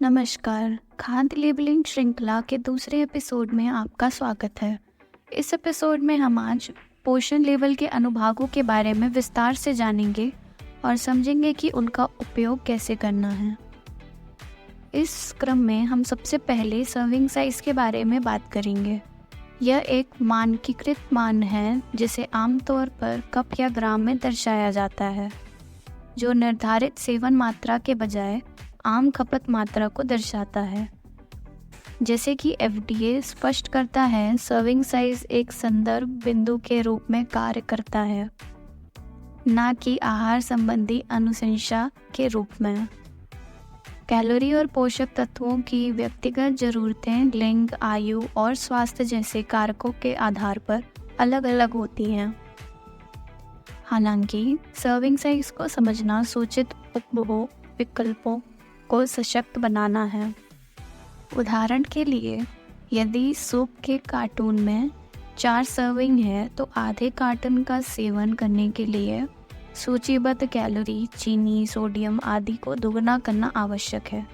नमस्कार। खाद्य लेबलिंग श्रृंखला के दूसरे एपिसोड में आपका स्वागत है। इस एपिसोड में हम आज पोषण लेबल के अनुभागों के बारे में विस्तार से जानेंगे और समझेंगे कि उनका उपयोग कैसे करना है। इस क्रम में हम सबसे पहले सर्विंग साइज के बारे में बात करेंगे। यह एक मानकीकृत मान है जिसे आमतौर पर कप या ग्राम में दर्शाया जाता है, जो निर्धारित सेवन मात्रा के बजाय आम खपत मात्रा को दर्शाता है। जैसे कि FDA स्पष्ट करता है, सर्विंग साइज एक संदर्भ बिंदु के रूप में कार्य करता है, न कि आहार संबंधी अनुशंसा के रूप में। कैलोरी और पोषक तत्वों की व्यक्तिगत जरूरतें लिंग, आयु और स्वास्थ्य जैसे कारकों के आधार पर अलग अलग होती हैं। हालांकि सर्विंग साइज को समझना सूचित उपभोग विकल्पों को सशक्त बनाना है। उदाहरण के लिए, यदि सूप के कार्टून में 4 सर्विंग है तो आधे कार्टन का सेवन करने के लिए सूचीबद्ध कैलोरी, चीनी, सोडियम आदि को दोगुना करना आवश्यक है,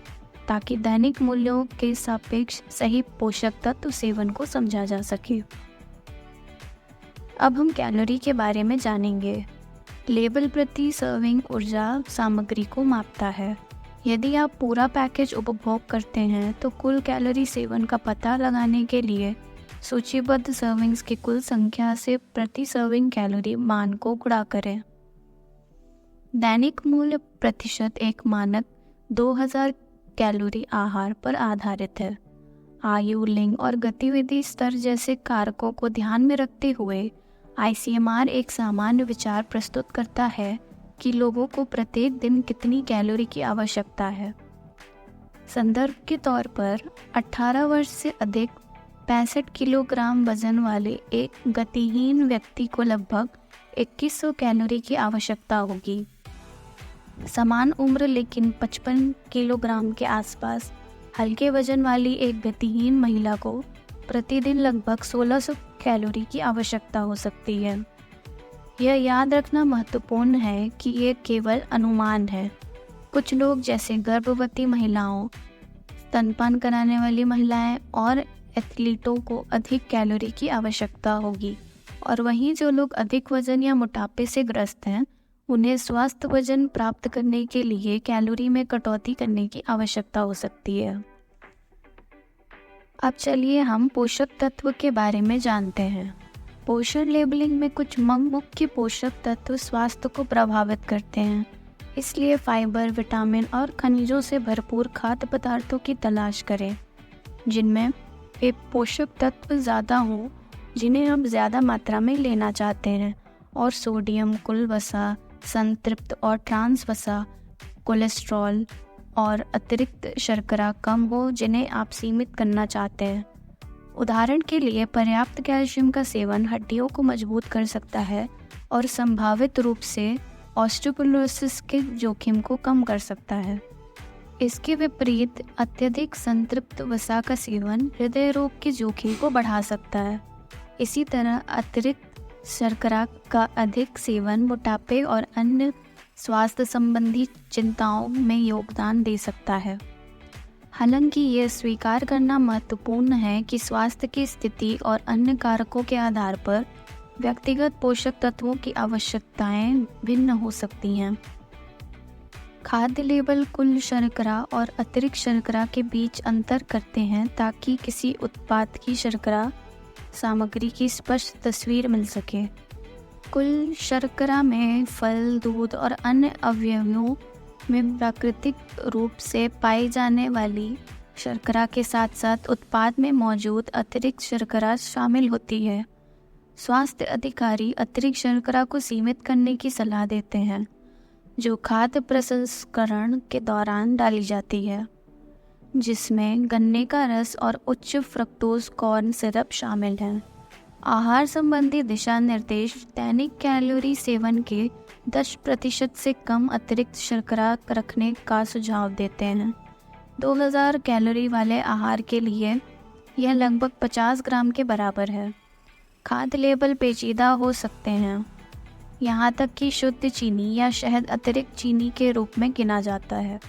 ताकि दैनिक मूल्यों के सापेक्ष सही पोषक तत्व सेवन को समझा जा सके। अब हम कैलोरी के बारे में जानेंगे। लेबल प्रति सर्विंग ऊर्जा सामग्री को मापता है। यदि आप पूरा पैकेज उपभोग करते हैं तो कुल कैलोरी सेवन का पता लगाने के लिए सूचीबद्ध सर्विंग्स की कुल संख्या से प्रति सर्विंग कैलोरी मान को गुणा करें। दैनिक मूल्य प्रतिशत एक मानक 2000 कैलोरी आहार पर आधारित है। आयु, लिंग और गतिविधि स्तर जैसे कारकों को ध्यान में रखते हुए ICMR एक सामान्य विचार प्रस्तुत करता है कि लोगों को प्रत्येक दिन कितनी कैलोरी की आवश्यकता है। संदर्भ के तौर पर 18 वर्ष से अधिक 65 किलोग्राम वजन वाले एक गतिहीन व्यक्ति को लगभग 2100 कैलोरी की आवश्यकता होगी। समान उम्र लेकिन 55 किलोग्राम के आसपास हल्के वजन वाली एक गतिहीन महिला को प्रतिदिन लगभग 1600 कैलोरी की आवश्यकता हो सकती है। यह याद रखना महत्वपूर्ण है कि ये केवल अनुमान है। कुछ लोग जैसे गर्भवती महिलाओं, स्तनपान कराने वाली महिलाएं और एथलीटों को अधिक कैलोरी की आवश्यकता होगी, और वहीं जो लोग अधिक वजन या मोटापे से ग्रस्त हैं, उन्हें स्वस्थ वजन प्राप्त करने के लिए कैलोरी में कटौती करने की आवश्यकता हो सकती है। अब चलिए हम पोषक तत्व के बारे में जानते हैं। पोषण लेबलिंग में कुछ मुख्य पोषक तत्व स्वास्थ्य को प्रभावित करते हैं, इसलिए फाइबर, विटामिन और खनिजों से भरपूर खाद्य पदार्थों की तलाश करें जिनमें वे पोषक तत्व ज़्यादा हों जिन्हें हम ज़्यादा मात्रा में लेना चाहते हैं, और सोडियम, कुल वसा, संतृप्त और ट्रांस वसा, कोलेस्ट्रॉल और अतिरिक्त शर्करा कम हो जिन्हें आप सीमित करना चाहते हैं। उदाहरण के लिए, पर्याप्त कैल्शियम का सेवन हड्डियों को मजबूत कर सकता है और संभावित रूप से ऑस्टियोपोरोसिस के जोखिम को कम कर सकता है। इसके विपरीत, अत्यधिक संतृप्त वसा का सेवन हृदय रोग के जोखिम को बढ़ा सकता है। इसी तरह अतिरिक्त शर्करा का अधिक सेवन मोटापे और अन्य स्वास्थ्य संबंधी चिंताओं में योगदान दे सकता है। हालांकि यह स्वीकार करना महत्वपूर्ण है कि स्वास्थ्य की स्थिति और अन्य कारकों के आधार पर व्यक्तिगत पोषक तत्वों की आवश्यकताएं भिन्न हो सकती हैं। खाद्य लेबल कुल शर्करा और अतिरिक्त शर्करा के बीच अंतर करते हैं ताकि किसी उत्पाद की शर्करा सामग्री की स्पष्ट तस्वीर मिल सके। कुल शर्करा में फल, दूध और अन्य अवयवों में प्राकृतिक रूप से पाई जाने वाली शर्करा के साथ साथ उत्पाद में मौजूद अतिरिक्त शर्करा शामिल होती है। स्वास्थ्य अधिकारी अतिरिक्त शर्करा को सीमित करने की सलाह देते हैं, जो खाद्य प्रसंस्करण के दौरान डाली जाती है, जिसमें गन्ने का रस और उच्च फ्रक्टोज कॉर्न सिरप शामिल है। आहार संबंधी दिशा निर्देश दैनिक कैलोरी सेवन के 10% से कम अतिरिक्त शर्करा रखने का सुझाव देते हैं। 2000 कैलोरी वाले आहार के लिए यह लगभग 50 ग्राम के बराबर है। खाद्य लेबल पेचीदा हो सकते हैं, यहाँ तक कि शुद्ध चीनी या शहद अतिरिक्त चीनी के रूप में गिना जाता है।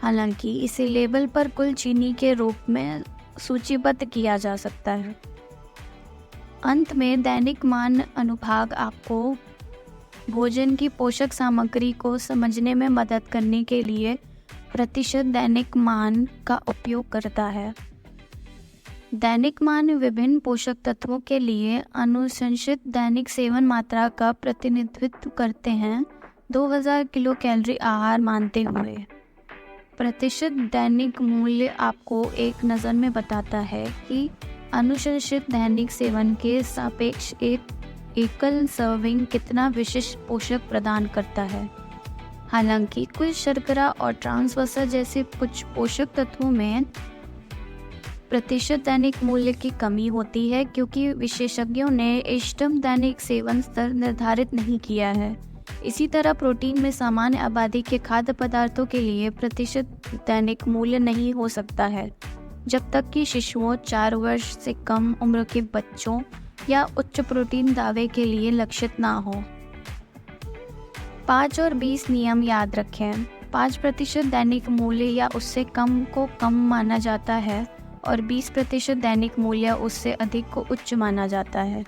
हालांकि इसे लेबल पर कुल चीनी के रूप में सूचीबद्ध किया जा सकता है। अंत में दैनिक मान अनुभाग आपको भोजन की पोषक सामग्री को समझने में मदद करने के लिए प्रतिशत दैनिक मान का उपयोग करता है। दैनिक मान विभिन्न पोषक तत्वों के लिए अनुशंसित दैनिक सेवन मात्रा का प्रतिनिधित्व करते हैं। 2000 किलो कैलोरी आहार मानते हुए प्रतिशत दैनिक मूल्य आपको एक नज़र में बताता है कि अनुशंसित दैनिक सेवन के सापेक्ष एक एकल सर्विंग कितना विशिष्ट पोषक प्रदान करता है। हालांकि कुछ शर्करा और ट्रांस वसा जैसे कुछ पोषक तत्वों में प्रतिशत दैनिक मूल्य की कमी होती है, क्योंकि विशेषज्ञों ने इष्टतम दैनिक सेवन स्तर निर्धारित नहीं किया है। इसी तरह प्रोटीन में सामान्य आबादी के खाद्य पदार्थों के लिए प्रतिशत दैनिक मूल्य नहीं हो सकता है, जब तक कि शिशुओं, 4 वर्ष से कम उम्र के बच्चों या उच्च प्रोटीन दावे के लिए लक्षित ना हो। 5 और 20 नियम याद रखें। 5% दैनिक मूल्य या उससे कम को कम माना जाता है और 20% दैनिक मूल्य उससे अधिक को उच्च माना जाता है।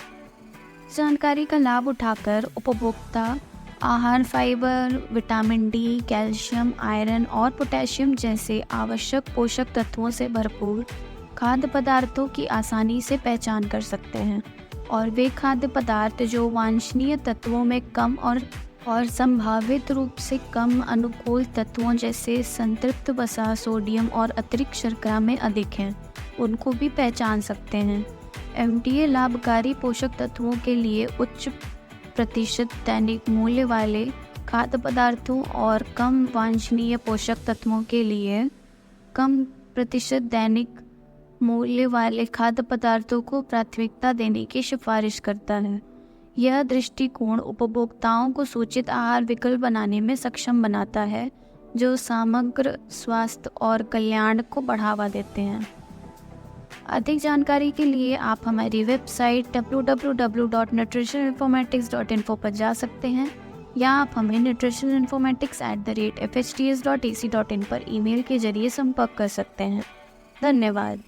जानकारी का लाभ उठाकर उपभोक्ता आहार fibre, vitamin D, calcium, iron और पोटेशियम जैसे आवश्यक पोषक तत्वों से भरपूर खाद्य पदार्थों की आसानी से पहचान कर सकते हैं और वे खाद्य पदार्थ जो वांछनीय तत्वों में कम और संभावित रूप से कम अनुकूल तत्वों जैसे संतृप्त वसा, सोडियम और अतिरिक्त शर्करा में अधिक हैं, उनको भी पहचान सकते हैं। FDA लाभकारी पोषक तत्वों के लिए उच्च प्रतिशत दैनिक मूल्य वाले खाद्य पदार्थों और कम वांछनीय पोषक तत्वों के लिए कम प्रतिशत दैनिक मूल्य वाले खाद्य पदार्थों को प्राथमिकता देने की सिफारिश करता है। यह दृष्टिकोण उपभोक्ताओं को सूचित आहार विकल्प बनाने में सक्षम बनाता है, जो समग्र स्वास्थ्य और कल्याण को बढ़ावा देते हैं। अधिक जानकारी के लिए आप हमारी वेबसाइट www.nutritioninformatics.info पर जा सकते हैं या आप हमें nutritioninformatics@fhts.ac.in पर ईमेल के जरिए संपर्क कर सकते हैं। धन्यवाद।